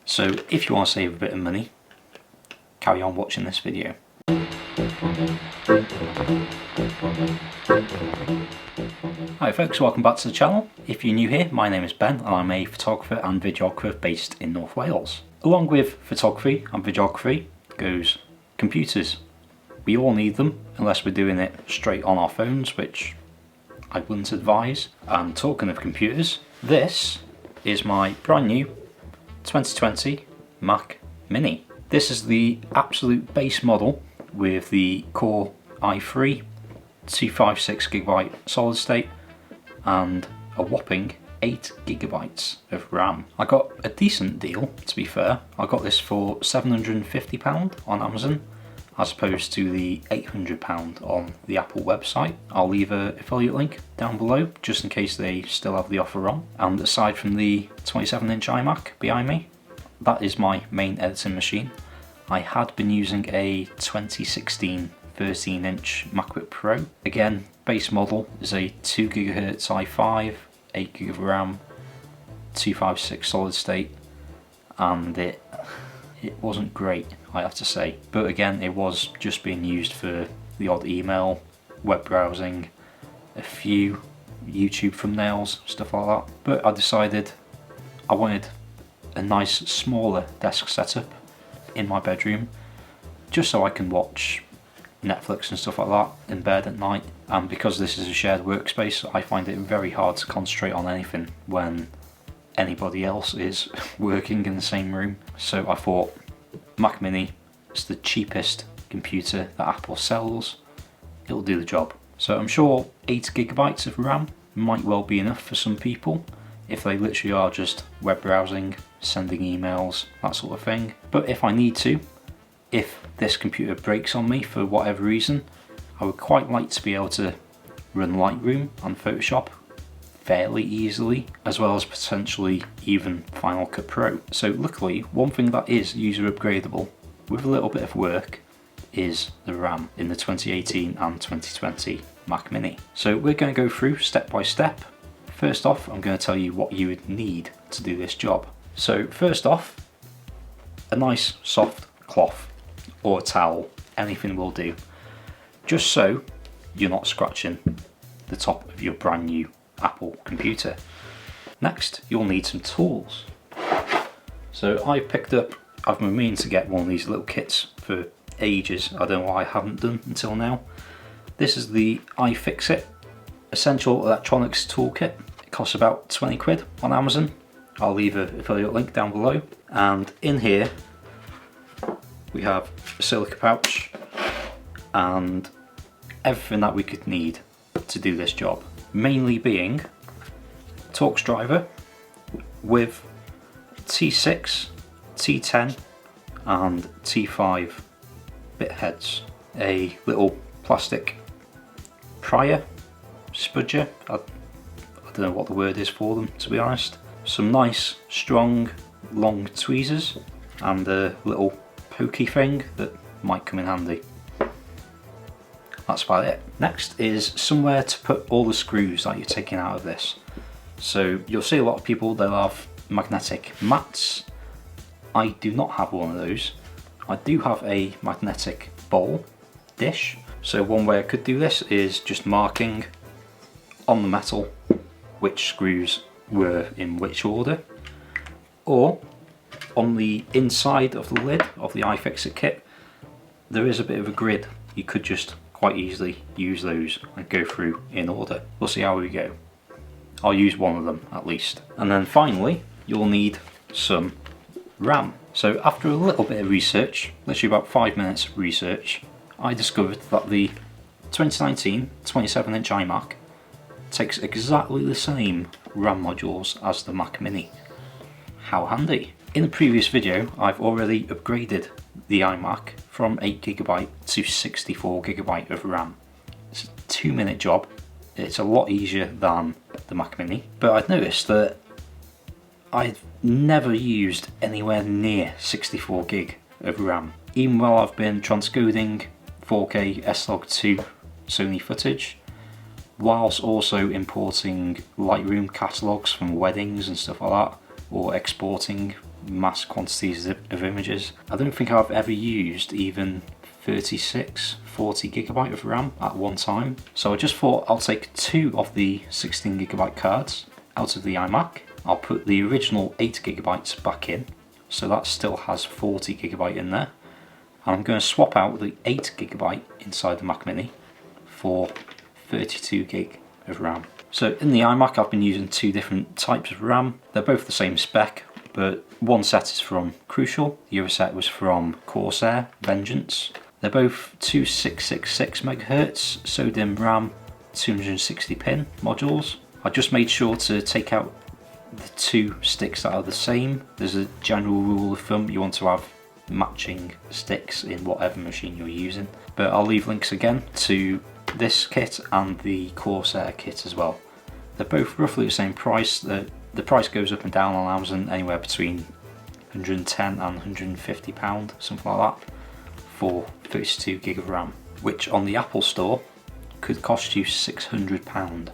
So if you want to save a bit of money, carry on watching this video. Hi folks, welcome back to the channel. If you're new here, my name is Ben and I'm a photographer and videographer based in North Wales. Along with photography and videography goes computers. We all need them unless we're doing it straight on our phones, which I wouldn't advise. And talking of computers, this is my brand new 2020 Mac Mini. This is the absolute base model with the Core i3, 256GB solid state and a whopping 8GB of RAM. I got a decent deal, to be fair. I got this for £750 on Amazon as opposed to the £800 on the Apple website. I'll leave an affiliate link down below just in case they still have the offer on. And aside from the 27-inch iMac behind me, that is my main editing machine. I had been using a 2016 13-inch MacBook Pro. Again, base model is a 2GHz i5, 8GB of RAM, 256 solid state, and it wasn't great, I have to say. But again, it was just being used for the odd email, web browsing, a few YouTube thumbnails, stuff like that. But I decided I wanted a nice smaller desk setup in my bedroom just so I can watch Netflix and stuff like that in bed at night. And because this is a shared workspace, I find it very hard to concentrate on anything when anybody else is working in the same room. So I thought Mac Mini is the cheapest computer that Apple sells. It'll do the job. So I'm sure 8GB of RAM might well be enough for some people if they literally are just web browsing, sending emails, that sort of thing. But if I need to, if this computer breaks on me for whatever reason, I would quite like to be able to run Lightroom and Photoshop fairly easily, as well as potentially even Final Cut Pro. So luckily, one thing that is user upgradable with a little bit of work is the RAM in the 2018 and 2020 Mac Mini. So we're going to go through step by step. First off, I'm going to tell you what you would need to do this job. So first off, a nice soft cloth or a towel, anything will do, just so you're not scratching the top of your brand new Apple computer. Next, you'll need some tools. So I've been meaning to get one of these little kits for ages. I don't know why I haven't done until now. This is the iFixit Essential Electronics Toolkit. It costs about 20 quid on Amazon. I'll leave an affiliate link down below. And in here we have a silica pouch and everything that we could need to do this job. Mainly being Torx driver with T6, T10 and T5 bit heads. A little plastic prior, spudger, I don't know what the word is for them, to be honest. Some nice strong long tweezers and a little pokey thing that might come in handy. That's about it. Next is somewhere to put all the screws that you're taking out of this. So you'll see a lot of people, they'll have magnetic mats. I do not have one of those. I do have a magnetic bowl dish. So one way I could do this is just marking on the metal which screws were in which order, or on the inside of the lid of the iFixit kit there is a bit of a grid. You could just quite easily use those and go through in order. We'll see how we go. I'll use one of them at least. And then finally you'll need some RAM. So after a little bit of research, literally about 5 minutes of research, I discovered that the 2019 27-inch iMac takes exactly the same RAM modules as the Mac Mini. How handy. In the previous video I've already upgraded the iMac from 8GB to 64GB of RAM. It's a 2-minute job. It's a lot easier than the Mac Mini, but I've noticed that I've never used anywhere near 64GB of RAM. Even while I've been transcoding 4K S-Log2 Sony footage, whilst also importing Lightroom catalogues from weddings and stuff like that, or exporting mass quantities of images. I don't think I've ever used even 36, 40 gigabyte of RAM at one time. So I just thought I'll take 2 of the 16 gigabyte cards out of the iMac. I'll put the original 8 gigabytes back in, so that still has 40 gigabyte in there. And I'm going to swap out the 8 gigabyte inside the Mac Mini for 32 gig of RAM. So in the iMac I've been using 2 different types of RAM. They're both the same spec, but one set is from Crucial, the other set was from Corsair Vengeance. They're both 2666 MHz SODIMM RAM 260 pin modules. I just made sure to take out the 2 sticks that are the same. There's a general rule of thumb, you want to have matching sticks in whatever machine you're using. But I'll leave links again to this kit and the Corsair kit as well. They're both roughly the same price. The price goes up and down on Amazon, anywhere between £110 and £150, something like that, for 32 gig of RAM, which on the Apple Store could cost you £600.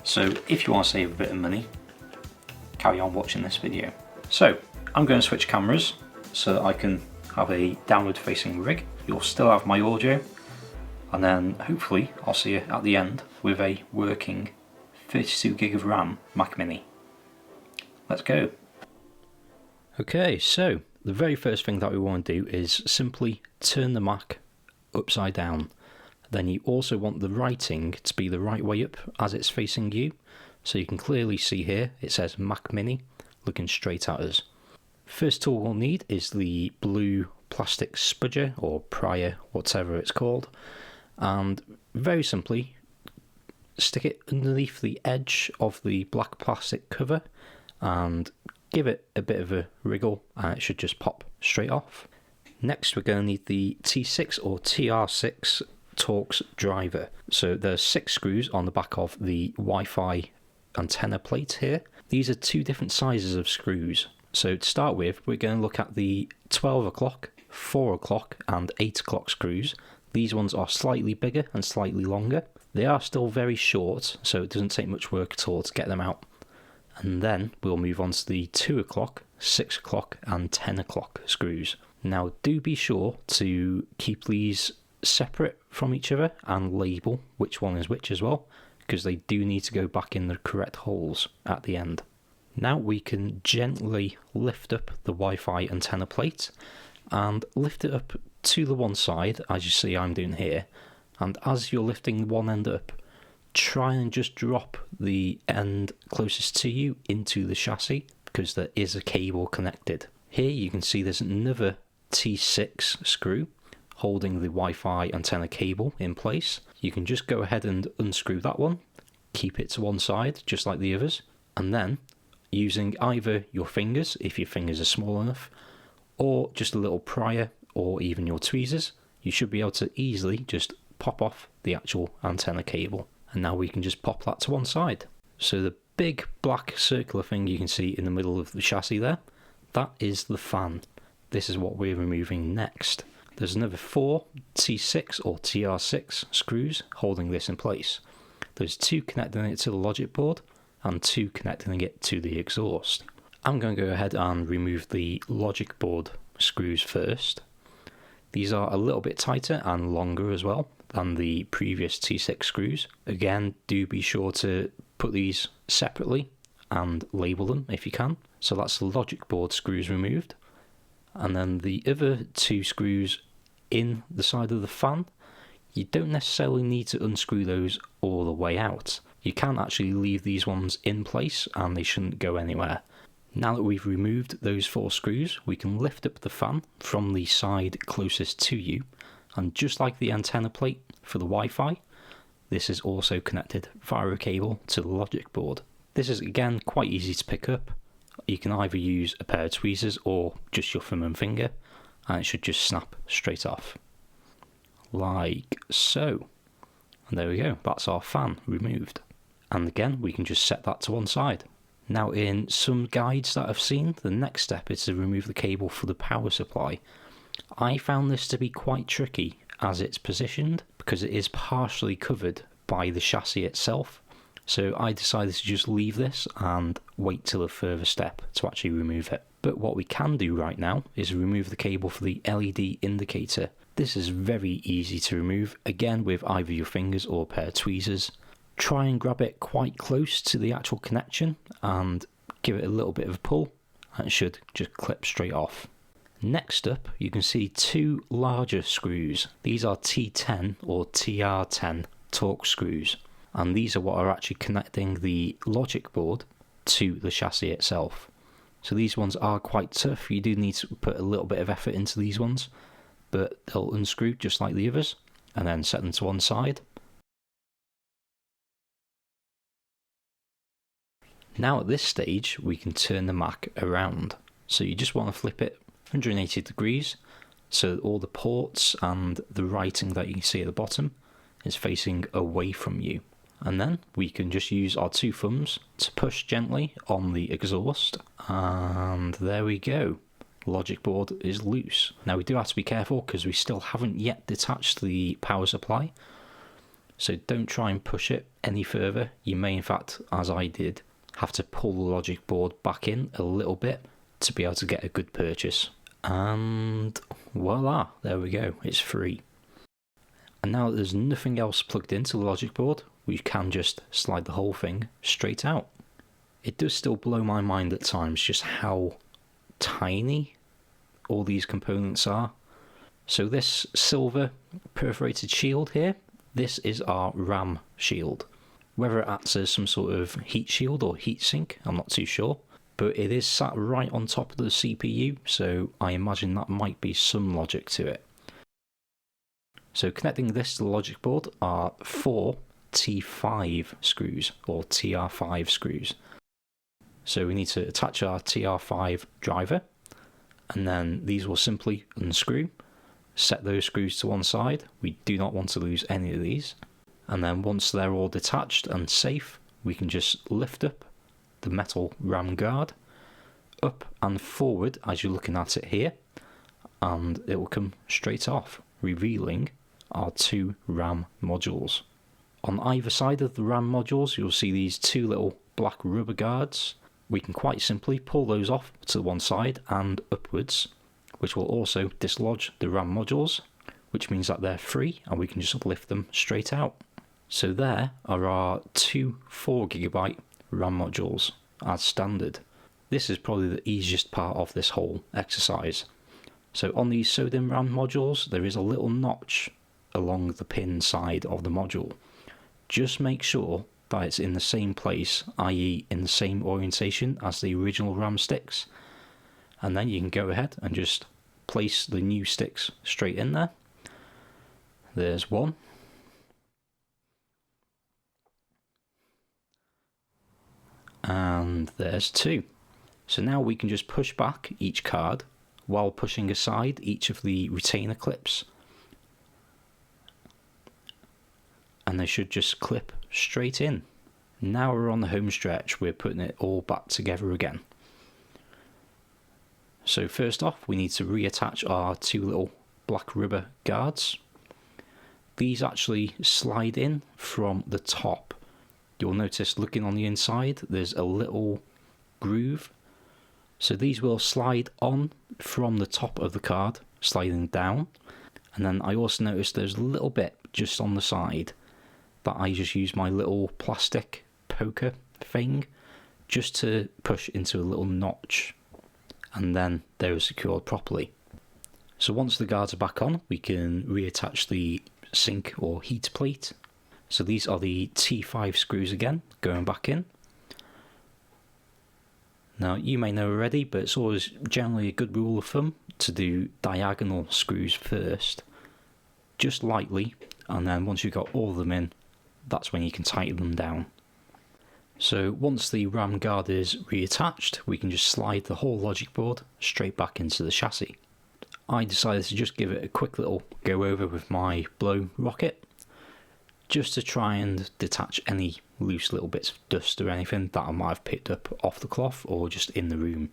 So if you want to save a bit of money, carry on watching this video. So I'm going to switch cameras so that I can have a downward facing rig. You'll still have my audio, and then hopefully I'll see you at the end with a working 32 gig of RAM Mac Mini. Let's go. Okay, so the very first thing that we want to do is simply turn the Mac upside down. Then you also want the writing to be the right way up as it's facing you. So you can clearly see here it says Mac Mini looking straight at us. First tool we'll need is the blue plastic spudger or prier, whatever it's called, and very simply stick it underneath the edge of the black plastic cover and give it a bit of a wriggle and it should just pop straight off. Next we're going to need the T6 or TR6 Torx driver. So there's 6 screws on the back of the Wi-Fi antenna plate here. These are 2 different sizes of screws. So to start with, we're going to look at the 12 o'clock, 4 o'clock and 8 o'clock screws. These ones are slightly bigger and slightly longer. They are still very short, so it doesn't take much work at all to get them out. And then we'll move on to the 2 o'clock, 6 o'clock and 10 o'clock screws. Now do be sure to keep these separate from each other and label which one is which as well, because they do need to go back in the correct holes at the end. Now we can gently lift up the Wi-Fi antenna plate and lift it up to the one side, as you see I'm doing here. And as you're lifting one end up, try and just drop the end closest to you into the chassis, because there is a cable connected. Here you can see there's another T6 screw holding the Wi-Fi antenna cable in place. You can just go ahead and unscrew that one, keep it to one side just like the others, and then using either your fingers, if your fingers are small enough, or just a little prier or even your tweezers, you should be able to easily just pop off the actual antenna cable. And now we can just pop that to one side. So the big black circular thing you can see in the middle of the chassis there, that is the fan. This is what we're removing next. There's another 4 T6 or TR6 screws holding this in place. There's 2 connecting it to the logic board and 2 connecting it to the exhaust. I'm going to go ahead and remove the logic board screws first. These are a little bit tighter and longer as well than the previous T6 screws. Again, do be sure to put these separately and label them if you can. So that's the logic board screws removed. And then the other 2 screws in the side of the fan, you don't necessarily need to unscrew those all the way out. You can actually leave these ones in place and they shouldn't go anywhere. Now that we've removed those 4 screws, we can lift up the fan from the side closest to you, and just like the antenna plate for the Wi-Fi, this is also connected via a cable to the logic board. This is again quite easy to pick up. You can either use a pair of tweezers or just your thumb and finger, and it should just snap straight off. Like so. And there we go, that's our fan removed. And again, we can just set that to one side. Now in some guides that I've seen, the next step is to remove the cable for the power supply. I found this to be quite tricky as it's positioned, because it is partially covered by the chassis itself. So I decided to just leave this and wait till a further step to actually remove it. But what we can do right now is remove the cable for the LED indicator. This is very easy to remove, again with either your fingers or a pair of tweezers. Try and grab it quite close to the actual connection and give it a little bit of a pull, and it should just clip straight off. Next up, you can see two larger screws. These are T10 or TR10 Torx screws, and these are what are actually connecting the logic board to the chassis itself. So these ones are quite tough. You do need to put a little bit of effort into these ones, but they'll unscrew just like the others, and then set them to one side. Now at this stage, we can turn the Mac around. So you just want to flip it 180 degrees, so all the ports and the writing that you can see at the bottom is facing away from you. And then we can just use our two thumbs to push gently on the exhaust, and there we go. Logic board is loose. Now we do have to be careful because we still haven't yet detached the power supply, so don't try and push it any further. You may in fact, as I did, have to pull the logic board back in a little bit to be able to get a good purchase. And voila, there we go, it's free. And now that there's nothing else plugged into the logic board, we can just slide the whole thing straight out. It does still blow my mind at times just how tiny all these components are. So this silver perforated shield here, this is our RAM shield. Whether it acts as some sort of heat shield or heat sink, I'm not too sure. But it is sat right on top of the CPU, so I imagine that might be some logic to it. So connecting this to the logic board are 4 T5 screws, or TR5 screws. So we need to attach our TR5 driver, and then these will simply unscrew. Set those screws to one side. We do not want to lose any of these. And then once they're all detached and safe, we can just lift up the metal RAM guard up and forward as you're looking at it here, and it will come straight off, revealing our two RAM modules. On either side of the RAM modules, you'll see these two little black rubber guards. We can quite simply pull those off to one side and upwards, which will also dislodge the RAM modules, which means that they're free and we can just lift them straight out. So there are our two 4GB RAM modules as standard. This is probably the easiest part of this whole exercise. So on these SODIMM RAM modules, there is a little notch along the pin side of the module. Just make sure that it's in the same place, i.e. in the same orientation as the original RAM sticks, and then you can go ahead and just place the new sticks straight in there. There's one. And there's two. So now we can just push back each card while pushing aside each of the retainer clips, and they should just clip straight in. Now we're on the home stretch, we're putting it all back together again. So first off, we need to reattach our two little black rubber guards. These actually slide in from the top. You'll notice looking on the inside, there's a little groove. So these will slide on from the top of the card, sliding down. And then I also noticed there's a little bit just on the side that I just use my little plastic poker thing just to push into a little notch. And then they're secured properly. So once the guards are back on, we can reattach the sink or heat plate. So these are the T5 screws again, going back in. Now you may know already, but it's always generally a good rule of thumb to do diagonal screws first, just lightly, and then once you've got all of them in, that's when you can tighten them down. So once the RAM guard is reattached, we can just slide the whole logic board straight back into the chassis. I decided to just give it a quick little go over with my blow rocket, just to try and detach any loose little bits of dust or anything that I might have picked up off the cloth or just in the room.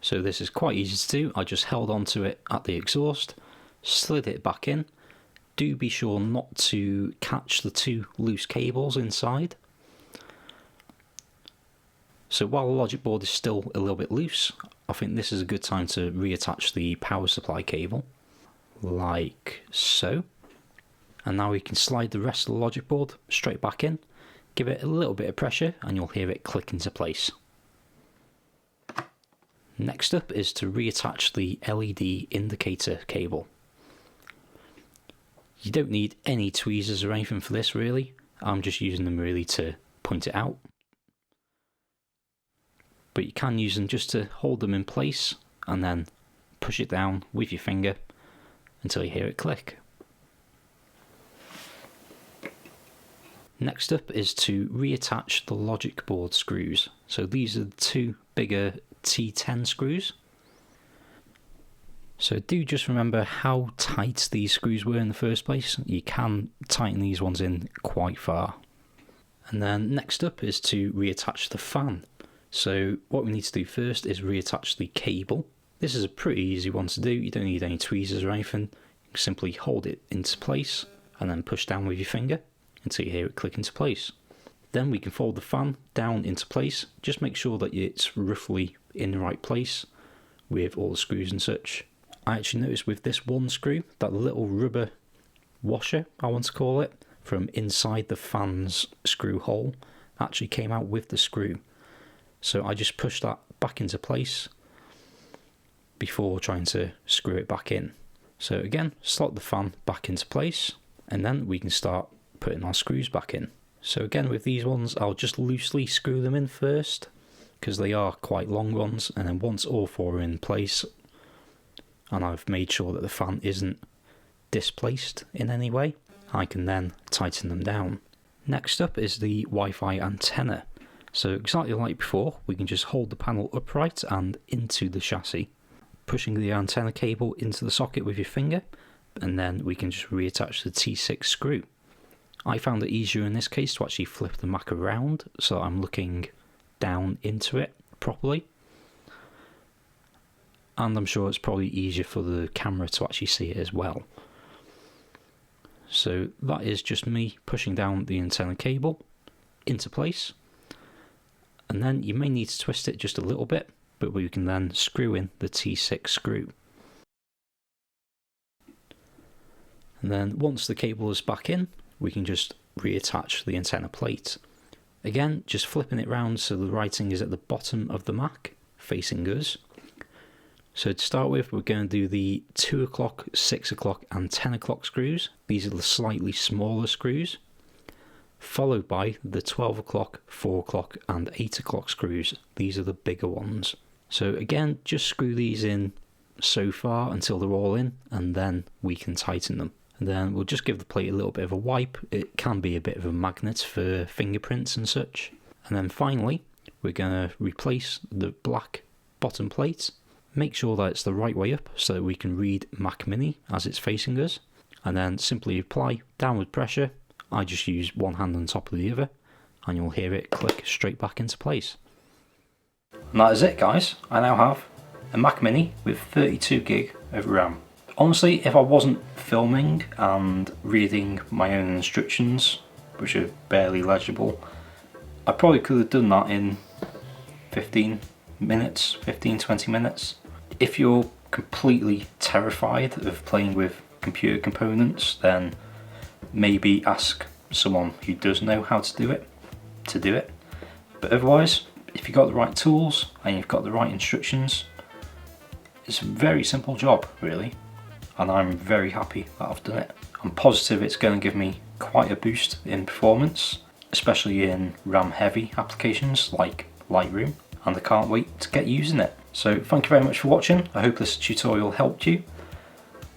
So this is quite easy to do. I just held onto it at the exhaust, slid it back in. Do be sure not to catch the two loose cables inside. So while the logic board is still a little bit loose, I think this is a good time to reattach the power supply cable, like so. And now we can slide the rest of the logic board straight back in, give it a little bit of pressure and you'll hear it click into place. Next up is to reattach the LED indicator cable. You don't need any tweezers or anything for this really, I'm just using them really to point it out. But you can use them just to hold them in place and then push it down with your finger until you hear it click. Next up is to reattach the logic board screws. So these are the two bigger T10 screws. So do just remember how tight these screws were in the first place. You can tighten these ones in quite far. And then next up is to reattach the fan. So what we need to do first is reattach the cable. This is a pretty easy one to do, you don't need any tweezers or anything. Simply hold it into place and then push down with your finger until you hear it click into place. Then we can fold the fan down into place, just make sure that it's roughly in the right place with all the screws and such. I actually noticed with this one screw that the little rubber washer, I want to call it, from inside the fan's screw hole actually came out with the screw. So I just pushed that back into place before trying to screw it back in. So again, slot the fan back into place and then we can start putting our screws back in. So again with these ones I'll just loosely screw them in first because they are quite long ones, and then once all four are in place and I've made sure that the fan isn't displaced in any way, I can then tighten them down. Next up is the Wi-Fi antenna. So exactly like before, we can just hold the panel upright and into the chassis, pushing the antenna cable into the socket with your finger, and then we can just reattach the T6 screw. I found it easier in this case to actually flip the Mac around so I'm looking down into it properly. And I'm sure it's probably easier for the camera to actually see it as well. So that is just me pushing down the antenna cable into place. And then you may need to twist it just a little bit, but we can then screw in the T6 screw. And then once the cable is back in, we can just reattach the antenna plate. Again, just flipping it round so the writing is at the bottom of the Mac, facing us. So to start with, we're going to do the 2 o'clock, 6 o'clock and 10 o'clock screws. These are the slightly smaller screws. Followed by the 12 o'clock, 4 o'clock and 8 o'clock screws. These are the bigger ones. So again, just screw these in so far until they're all in, and then we can tighten them. And then we'll just give the plate a little bit of a wipe. It can be a bit of a magnet for fingerprints and such. And then finally, we're going to replace the black bottom plate. Make sure that it's the right way up so that we can read Mac Mini as it's facing us. And then simply apply downward pressure. I just use one hand on top of the other and you'll hear it click straight back into place. And that is it guys, I now have a Mac Mini with 32 gig of RAM. Honestly, if I wasn't filming and reading my own instructions, which are barely legible, I probably could have done that in 15-20 minutes. If you're completely terrified of playing with computer components, then maybe ask someone who does know how to do it. But otherwise, if you've got the right tools and you've got the right instructions, it's a very simple job really, and I'm very happy that I've done it. I'm positive it's going to give me quite a boost in performance, especially in RAM heavy applications like Lightroom, and I can't wait to get using it. So thank you very much for watching. I hope this tutorial helped you.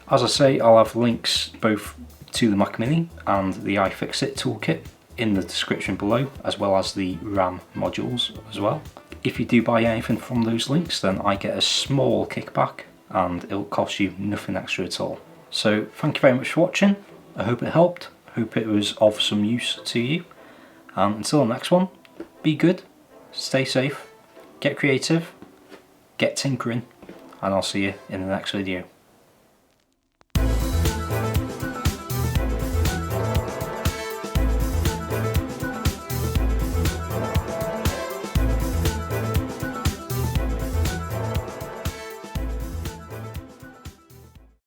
As I say, I'll have links both to the Mac Mini and the iFixit toolkit in the description below, as well as the RAM modules as well. If you do buy anything from those links, then I get a small kickback and it'll cost you nothing extra at all. So thank you very much for watching. I hope it helped. I hope it was of some use to you. And until the next one, be good, stay safe, get creative, get tinkering, and I'll see you in the next video.